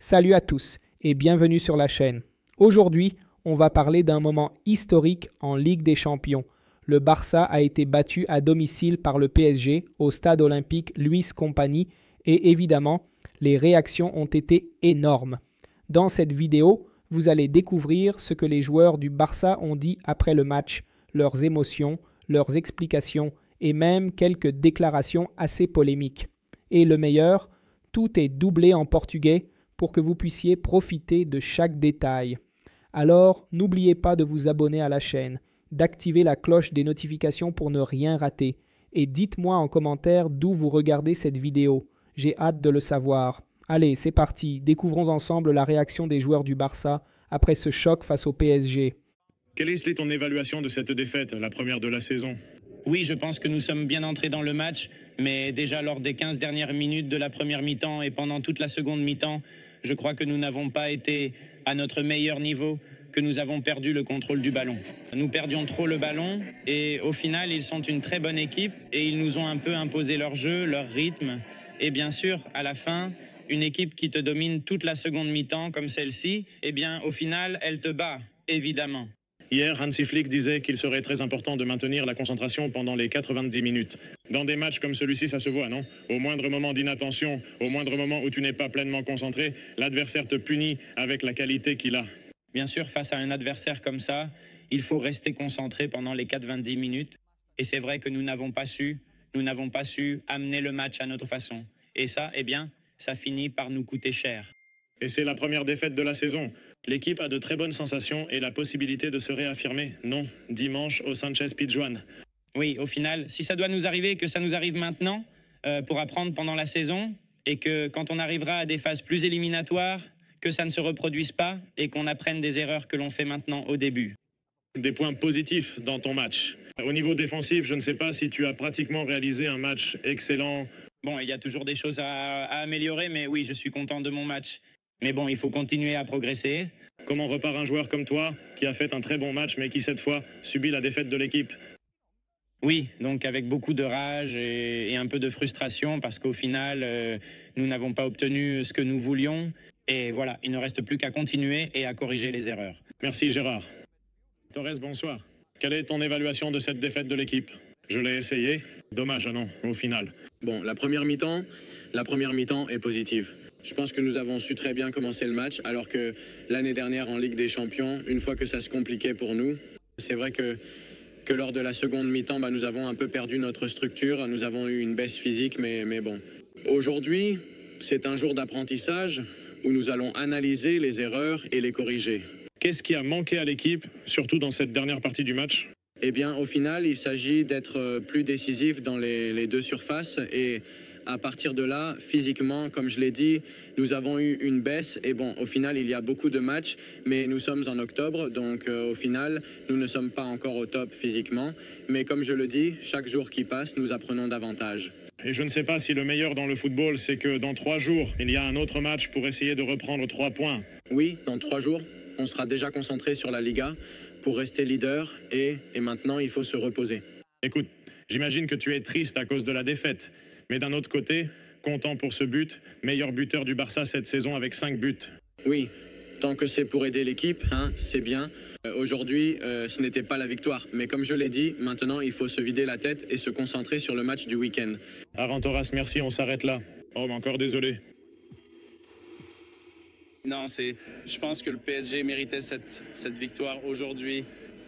Salut à tous et bienvenue sur la chaîne. Aujourd'hui, on va parler d'un moment historique en Ligue des Champions. Le Barça a été battu à domicile par le PSG au stade olympique Luis Company et évidemment, les réactions ont été énormes. Dans cette vidéo, vous allez découvrir ce que les joueurs du Barça ont dit après le match, leurs émotions, leurs explications et même quelques déclarations assez polémiques. Et le meilleur, tout est doublé en portugais pour que vous puissiez profiter de chaque détail. Alors, n'oubliez pas de vous abonner à la chaîne, d'activer la cloche des notifications pour ne rien rater. Et dites-moi en commentaire d'où vous regardez cette vidéo. J'ai hâte de le savoir. Allez, c'est parti, découvrons ensemble la réaction des joueurs du Barça après ce choc face au PSG. Quelle est ton évaluation de cette défaite, la première de la saison? Oui, je pense que nous sommes bien entrés dans le match, mais déjà lors des 15 dernières minutes de la première mi-temps et pendant toute la seconde mi-temps, je crois que nous n'avons pas été à notre meilleur niveau, que nous avons perdu le contrôle du ballon. Nous perdions trop le ballon et au final, ils sont une très bonne équipe et ils nous ont un peu imposé leur jeu, leur rythme. Et bien sûr, à la fin, une équipe qui te domine toute la seconde mi-temps comme celle-ci, eh bien, au final, elle te bat, évidemment. Hier, Hansi Flick disait qu'il serait très important de maintenir la concentration pendant les 90 minutes. Dans des matchs comme celui-ci, ça se voit, non? Au moindre moment d'inattention, au moindre moment où tu n'es pas pleinement concentré, l'adversaire te punit avec la qualité qu'il a. Bien sûr, face à un adversaire comme ça, il faut rester concentré pendant les 90 minutes. Et c'est vrai que nous n'avons pas su amener le match à notre façon. Et ça, eh bien, ça finit par nous coûter cher. Et c'est la première défaite de la saison. L'équipe a de très bonnes sensations et la possibilité de se réaffirmer. Non, dimanche au Sánchez-Pizjuán. Oui, au final, si ça doit nous arriver, que ça nous arrive maintenant, pour apprendre pendant la saison, et que quand on arrivera à des phases plus éliminatoires, que ça ne se reproduise pas et qu'on apprenne des erreurs que l'on fait maintenant au début. Des points positifs dans ton match. Au niveau défensif, je ne sais pas si tu as pratiquement réalisé un match excellent. Bon, il y a toujours des choses à améliorer, mais oui, je suis content de mon match. Mais bon, il faut continuer à progresser. Comment repart un joueur comme toi, qui a fait un très bon match, mais qui cette fois subit la défaite de l'équipe? Oui, donc avec beaucoup de rage et un peu de frustration, parce qu'au final, nous n'avons pas obtenu ce que nous voulions. Et voilà, il ne reste plus qu'à continuer et à corriger les erreurs. Merci Gérard. Torres, bonsoir. Quelle est ton évaluation de cette défaite de l'équipe? Je l'ai essayé. Dommage, non, au final. Bon, la première mi-temps est positive. Je pense que nous avons su très bien commencer le match, alors que l'année dernière en Ligue des Champions, une fois que ça se compliquait pour nous, c'est vrai que lors de la seconde mi-temps, nous avons un peu perdu notre structure, nous avons eu une baisse physique, mais bon. Aujourd'hui, c'est un jour d'apprentissage où nous allons analyser les erreurs et les corriger. Qu'est-ce qui a manqué à l'équipe, surtout dans cette dernière partie du match? Eh bien, au final, il s'agit d'être plus décisif dans les deux surfaces et à partir de là, physiquement, comme je l'ai dit, nous avons eu une baisse. Et bon, au final, il y a beaucoup de matchs, mais nous sommes en octobre, donc au final, nous ne sommes pas encore au top physiquement. Mais comme je le dis, chaque jour qui passe, nous apprenons davantage. Et je ne sais pas si le meilleur dans le football, c'est que dans 3 jours, il y a un autre match pour essayer de reprendre 3 points. Oui, dans 3 jours, on sera déjà concentré sur la Liga pour rester leader et maintenant, il faut se reposer. Écoute, j'imagine que tu es triste à cause de la défaite. Mais d'un autre côté, content pour ce but, meilleur buteur du Barça cette saison avec 5 buts. Oui, tant que c'est pour aider l'équipe, c'est bien. Aujourd'hui, ce n'était pas la victoire. Mais comme je l'ai dit, maintenant, il faut se vider la tête et se concentrer sur le match du week-end. Aaron Torres, merci, on s'arrête là. Oh, mais encore désolé. Non, je pense que le PSG méritait cette victoire aujourd'hui.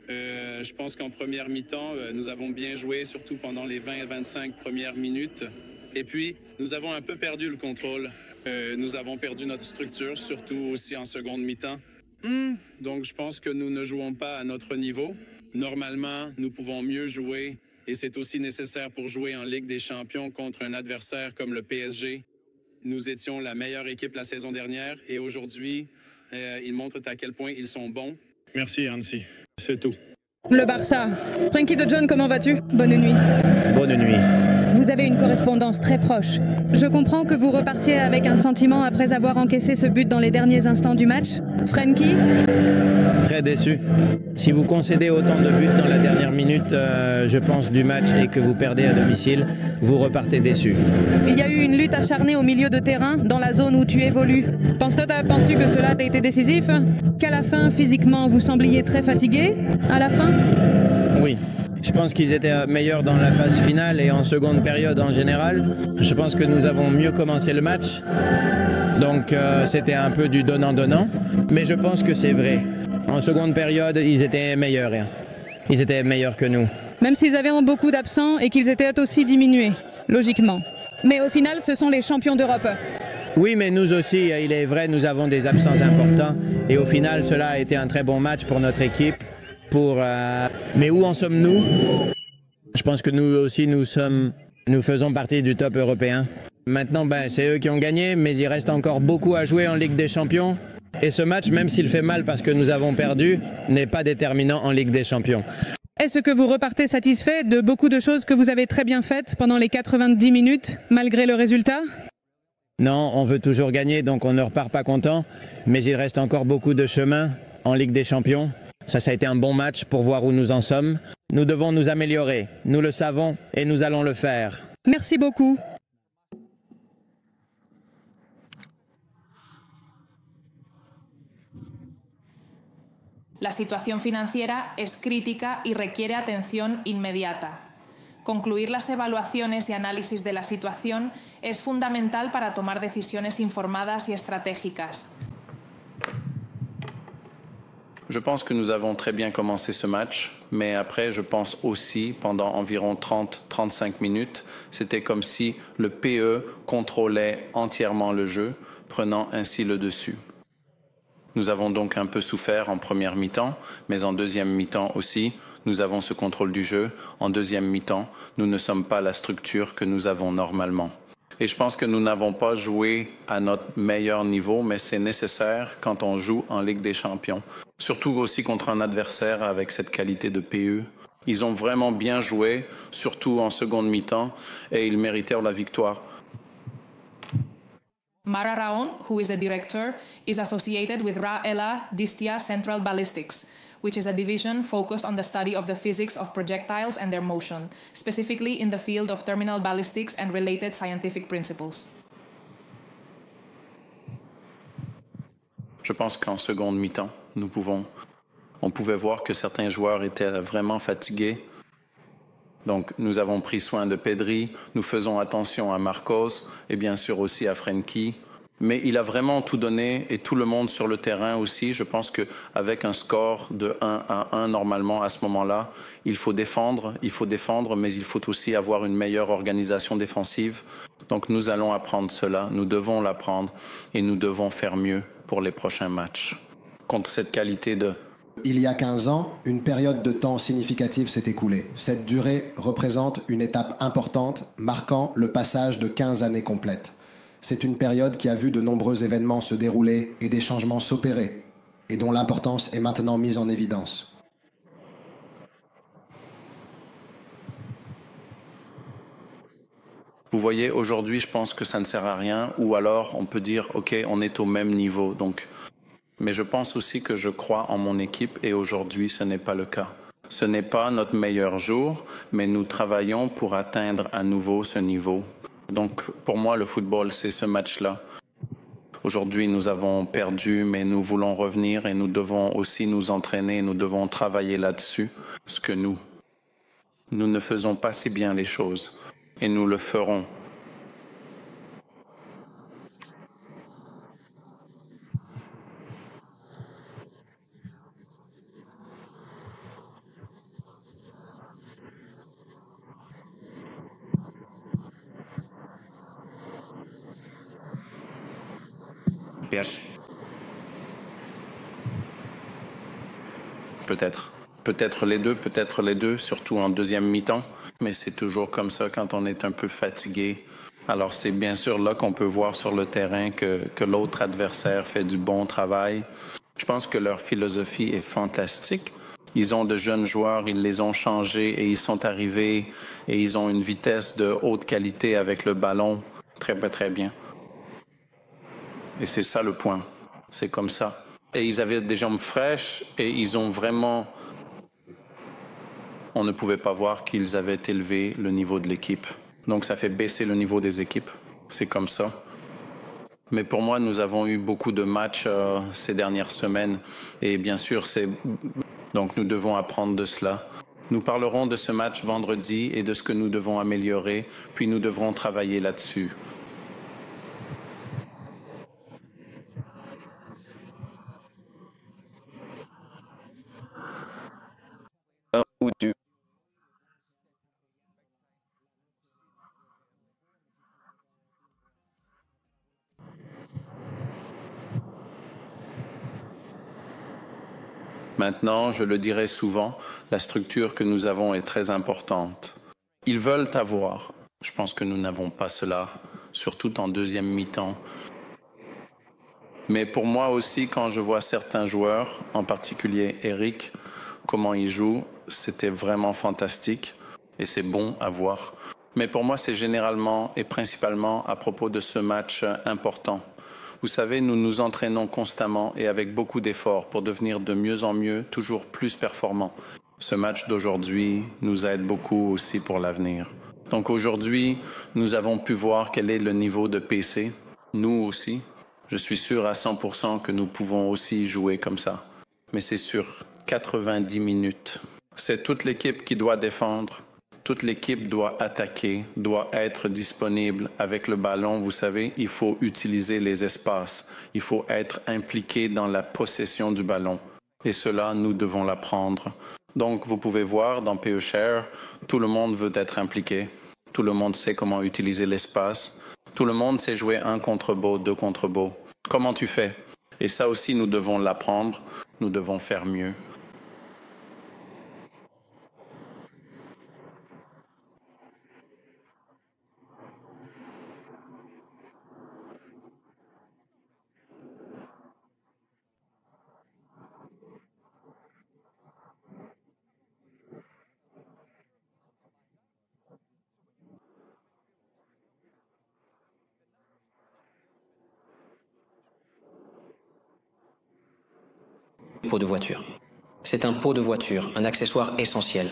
Je pense qu'en première mi-temps, nous avons bien joué, surtout pendant les 20-25 premières minutes. Et puis, nous avons un peu perdu le contrôle. Nous avons perdu notre structure, surtout aussi en seconde mi-temps. Donc, je pense que nous ne jouons pas à notre niveau. Normalement, nous pouvons mieux jouer. Et c'est aussi nécessaire pour jouer en Ligue des Champions contre un adversaire comme le PSG. Nous étions la meilleure équipe la saison dernière. Et aujourd'hui, ils montrent à quel point ils sont bons. Merci, Hansi. C'est tout. Le Barça. Frenkie de Jong, comment vas-tu? Bonne nuit. Bonne nuit. Vous avez une correspondance très proche. Je comprends que vous repartiez avec un sentiment après avoir encaissé ce but dans les derniers instants du match. Frenkie? Très déçu. Si vous concédez autant de buts dans la dernière minute, je pense, du match et que vous perdez à domicile, vous repartez déçu. Il y a eu une lutte acharnée au milieu de terrain, dans la zone où tu évolues. Penses-tu que cela a été décisif? Qu'à la fin, physiquement, vous sembliez très fatigué? À la fin? Oui. Je pense qu'ils étaient meilleurs dans la phase finale et en seconde période en général. Je pense que nous avons mieux commencé le match. Donc c'était un peu du donnant-donnant. Mais je pense que c'est vrai. En seconde période, ils étaient meilleurs. Ils étaient meilleurs que nous. Même s'ils avaient beaucoup d'absents et qu'ils étaient aussi diminués, logiquement. Mais au final, ce sont les champions d'Europe. Oui, mais nous aussi, il est vrai, nous avons des absents importants. Et au final, cela a été un très bon match pour notre équipe. Mais où en sommes-nous? Je pense que nous aussi, nous faisons partie du top européen. Maintenant, c'est eux qui ont gagné, mais il reste encore beaucoup à jouer en Ligue des Champions. Et ce match, même s'il fait mal parce que nous avons perdu, n'est pas déterminant en Ligue des Champions. Est-ce que vous repartez satisfait de beaucoup de choses que vous avez très bien faites pendant les 90 minutes, malgré le résultat? Non, on veut toujours gagner, donc on ne repart pas content. Mais il reste encore beaucoup de chemin en Ligue des Champions. Ça a été un bon match pour voir où nous en sommes. Nous devons nous améliorer. Nous le savons et nous allons le faire. Merci beaucoup. La situación financiera es crítica y requiere atención inmediata. Concluir las evaluaciones y análisis de la situación es fundamental para tomar decisiones informadas y estratégicas. Je pense que nous avons très bien commencé ce match, mais après, je pense aussi, pendant environ 30-35 minutes, c'était comme si le PE contrôlait entièrement le jeu, prenant ainsi le dessus. Nous avons donc un peu souffert en première mi-temps, mais en deuxième mi-temps aussi, nous avons ce contrôle du jeu. En deuxième mi-temps, nous ne sommes pas la structure que nous avons normalement. Et je pense que nous n'avons pas joué à notre meilleur niveau, mais c'est nécessaire quand on joue en Ligue des Champions. Surtout aussi contre un adversaire avec cette qualité de PE. Ils ont vraiment bien joué, surtout en seconde mi-temps, et ils méritèrent la victoire. Mara Raon, who is the director, is associated with Ra-Ela Distia Central Ballistics, which is a division focused on the study of the physics of projectiles and their motion, specifically in the field of terminal ballistics and related scientific principles. Je pense qu'en seconde mi-temps, on pouvait voir que certains joueurs étaient vraiment fatigués. Donc, nous avons pris soin de Pedri, nous faisons attention à Marcos et bien sûr aussi à Frenkie. Mais il a vraiment tout donné et tout le monde sur le terrain aussi. Je pense qu'avec un score de 1-1 normalement à ce moment-là, il faut défendre, mais il faut aussi avoir une meilleure organisation défensive. Donc, nous allons apprendre cela, nous devons l'apprendre et nous devons faire mieux pour les prochains matchs. Contre cette qualité de... Il y a 15 ans, une période de temps significative s'est écoulée. Cette durée représente une étape importante, marquant le passage de 15 années complètes. C'est une période qui a vu de nombreux événements se dérouler et des changements s'opérer, et dont l'importance est maintenant mise en évidence. Vous voyez, aujourd'hui, je pense que ça ne sert à rien, ou alors on peut dire, OK, on est au même niveau. Donc, mais je pense aussi que je crois en mon équipe et aujourd'hui, ce n'est pas le cas. Ce n'est pas notre meilleur jour, mais nous travaillons pour atteindre à nouveau ce niveau. Donc, pour moi, le football, c'est ce match-là. Aujourd'hui, nous avons perdu, mais nous voulons revenir et nous devons aussi nous entraîner, nous devons travailler là-dessus. Parce que nous ne faisons pas si bien les choses et nous le ferons. Peut-être les deux, surtout en deuxième mi-temps, mais c'est toujours comme ça quand on est un peu fatigué. Alors c'est bien sûr là qu'on peut voir sur le terrain que l'autre adversaire fait du bon travail. Je pense que leur philosophie est fantastique. Ils ont de jeunes joueurs, ils les ont changés et ils sont arrivés et ils ont une vitesse de haute qualité avec le ballon. Très bien. Et c'est ça le point. C'est comme ça. Et ils avaient des jambes fraîches et ils ont vraiment... On ne pouvait pas voir qu'ils avaient élevé le niveau de l'équipe. Donc ça fait baisser le niveau des équipes. C'est comme ça. Mais pour moi, nous avons eu beaucoup de matchs ces dernières semaines. Et bien sûr, donc nous devons apprendre de cela. Nous parlerons de ce match vendredi et de ce que nous devons améliorer. Puis nous devrons travailler là-dessus. Un ou deux. Maintenant, je le dirai souvent, la structure que nous avons est très importante. Ils veulent avoir. Je pense que nous n'avons pas cela, surtout en deuxième mi-temps. Mais pour moi aussi, quand je vois certains joueurs, en particulier Eric, comment il joue, c'était vraiment fantastique et c'est bon à voir. Mais pour moi, c'est généralement et principalement à propos de ce match important. Vous savez, nous nous entraînons constamment et avec beaucoup d'efforts pour devenir de mieux en mieux, toujours plus performants. Ce match d'aujourd'hui nous aide beaucoup aussi pour l'avenir. Donc aujourd'hui, nous avons pu voir quel est le niveau de PC, nous aussi. Je suis sûr à 100% que nous pouvons aussi jouer comme ça. Mais c'est sur 90 minutes. C'est toute l'équipe qui doit défendre. Toute l'équipe doit attaquer, doit être disponible avec le ballon. Vous savez, il faut utiliser les espaces. Il faut être impliqué dans la possession du ballon. Et cela, nous devons l'apprendre. Donc, vous pouvez voir dans PE Share, tout le monde veut être impliqué. Tout le monde sait comment utiliser l'espace. Tout le monde sait jouer 1 contre beau, 2 contre beau. Comment tu fais? Et ça aussi, nous devons l'apprendre. Nous devons faire mieux. Pot de voiture. C'est un pot de voiture, un accessoire essentiel.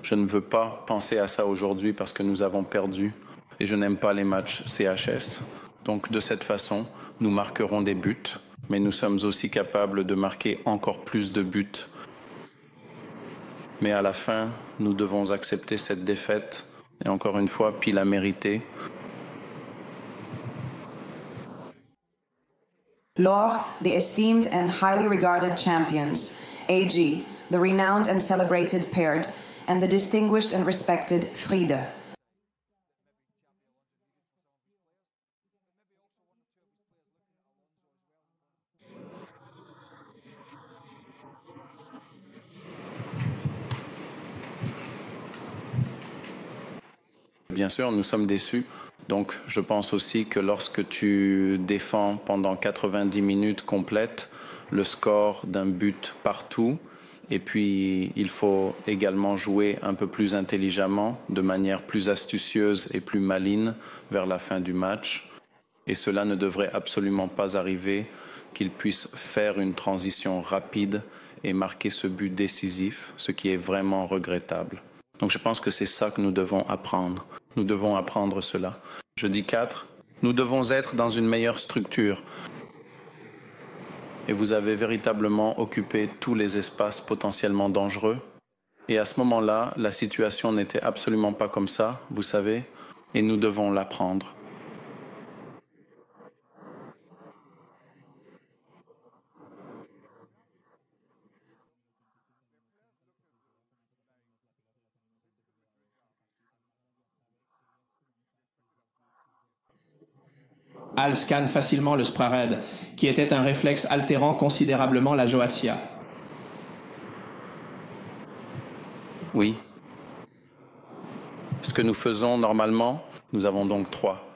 Je ne veux pas penser à ça aujourd'hui parce que nous avons perdu et je n'aime pas les matchs CHS. Donc de cette façon, nous marquerons des buts, mais nous sommes aussi capables de marquer encore plus de buts. Mais à la fin, nous devons accepter cette défaite et encore une fois, puis la mériter. Lors the esteemed and highly regarded champions, AG, the renowned and celebrated Paired, and the distinguished and respected Friede. Bien sûr, nous sommes déçus. Donc, je pense aussi que lorsque tu défends pendant 90 minutes complètes, le score d'un but partout, et puis il faut également jouer un peu plus intelligemment, de manière plus astucieuse et plus maligne vers la fin du match. Et cela ne devrait absolument pas arriver, qu'ils puissent faire une transition rapide et marquer ce but décisif, ce qui est vraiment regrettable. Donc je pense que c'est ça que nous devons apprendre. Nous devons apprendre cela. Je dis 4. Nous devons être dans une meilleure structure. Et vous avez véritablement occupé tous les espaces potentiellement dangereux. Et à ce moment-là, la situation n'était absolument pas comme ça, vous savez, et nous devons l'apprendre. Al scanne facilement le Sprared, qui était un réflexe altérant considérablement la Joatia. Oui. Ce que nous faisons normalement, nous avons donc 3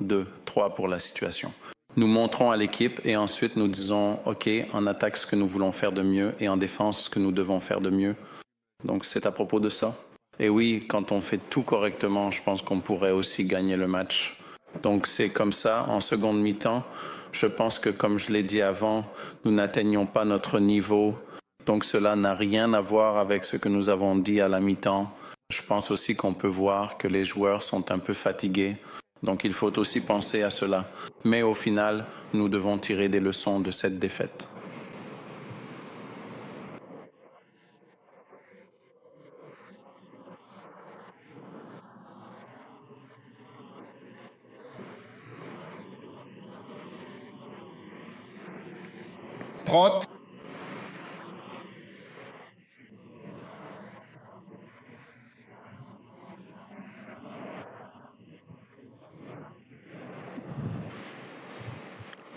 pour la situation. Nous montrons à l'équipe et ensuite nous disons « OK, en attaque ce que nous voulons faire de mieux et en défense ce que nous devons faire de mieux ». Donc c'est à propos de ça. Et oui, quand on fait tout correctement, je pense qu'on pourrait aussi gagner le match. Donc c'est comme ça, en seconde mi-temps, je pense que comme je l'ai dit avant, nous n'atteignons pas notre niveau. Donc cela n'a rien à voir avec ce que nous avons dit à la mi-temps. Je pense aussi qu'on peut voir que les joueurs sont un peu fatigués. Donc il faut aussi penser à cela. Mais au final, nous devons tirer des leçons de cette défaite. Trot.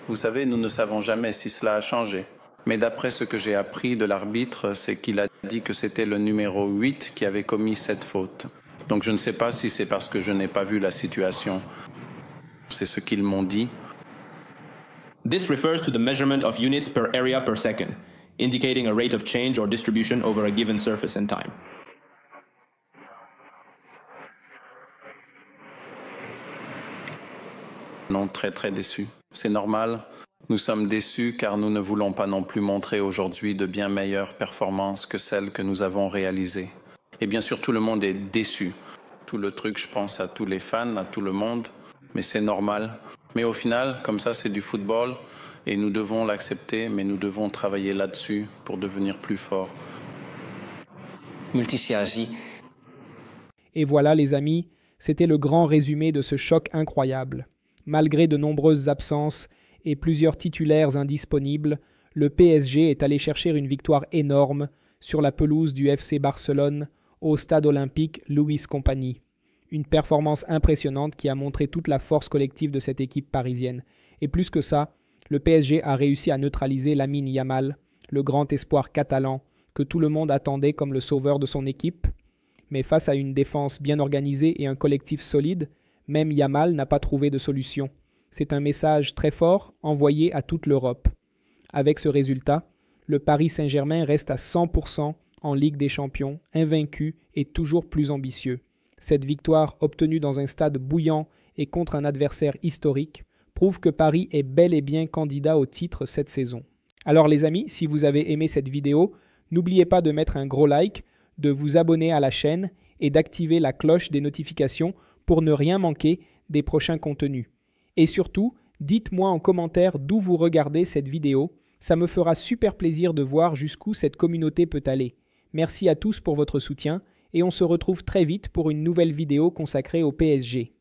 Vous savez, nous ne savons jamais si cela a changé. Mais d'après ce que j'ai appris de l'arbitre, c'est qu'il a dit que c'était le numéro 8 qui avait commis cette faute. Donc je ne sais pas si c'est parce que je n'ai pas vu la situation. C'est ce qu'ils m'ont dit. This refers to the measurement of units per area per second, indicating a rate of change or distribution over a given surface and time. Non, très déçus. C'est normal. Nous sommes déçus car nous ne voulons pas non plus montrer aujourd'hui de bien meilleures performances que celles que nous avons réalisées. Et bien sûr, tout le monde est déçu. Tout le truc, je pense à tous les fans, à tout le monde. Mais c'est normal. Mais au final, comme ça, c'est du football. Et nous devons l'accepter, mais nous devons travailler là-dessus pour devenir plus forts. Et voilà les amis, c'était le grand résumé de ce choc incroyable. Malgré de nombreuses absences et plusieurs titulaires indisponibles, le PSG est allé chercher une victoire énorme sur la pelouse du FC Barcelone au stade olympique Louis Compagnie. Une performance impressionnante qui a montré toute la force collective de cette équipe parisienne. Et plus que ça, le PSG a réussi à neutraliser Lamine Yamal, le grand espoir catalan que tout le monde attendait comme le sauveur de son équipe. Mais face à une défense bien organisée et un collectif solide, même Yamal n'a pas trouvé de solution. C'est un message très fort envoyé à toute l'Europe. Avec ce résultat, le Paris Saint-Germain reste à 100% en Ligue des Champions, invaincu et toujours plus ambitieux. Cette victoire obtenue dans un stade bouillant et contre un adversaire historique prouve que Paris est bel et bien candidat au titre cette saison. Alors les amis, si vous avez aimé cette vidéo, n'oubliez pas de mettre un gros like, de vous abonner à la chaîne et d'activer la cloche des notifications pour ne rien manquer des prochains contenus. Et surtout, dites-moi en commentaire d'où vous regardez cette vidéo, ça me fera super plaisir de voir jusqu'où cette communauté peut aller. Merci à tous pour votre soutien et on se retrouve très vite pour une nouvelle vidéo consacrée au PSG.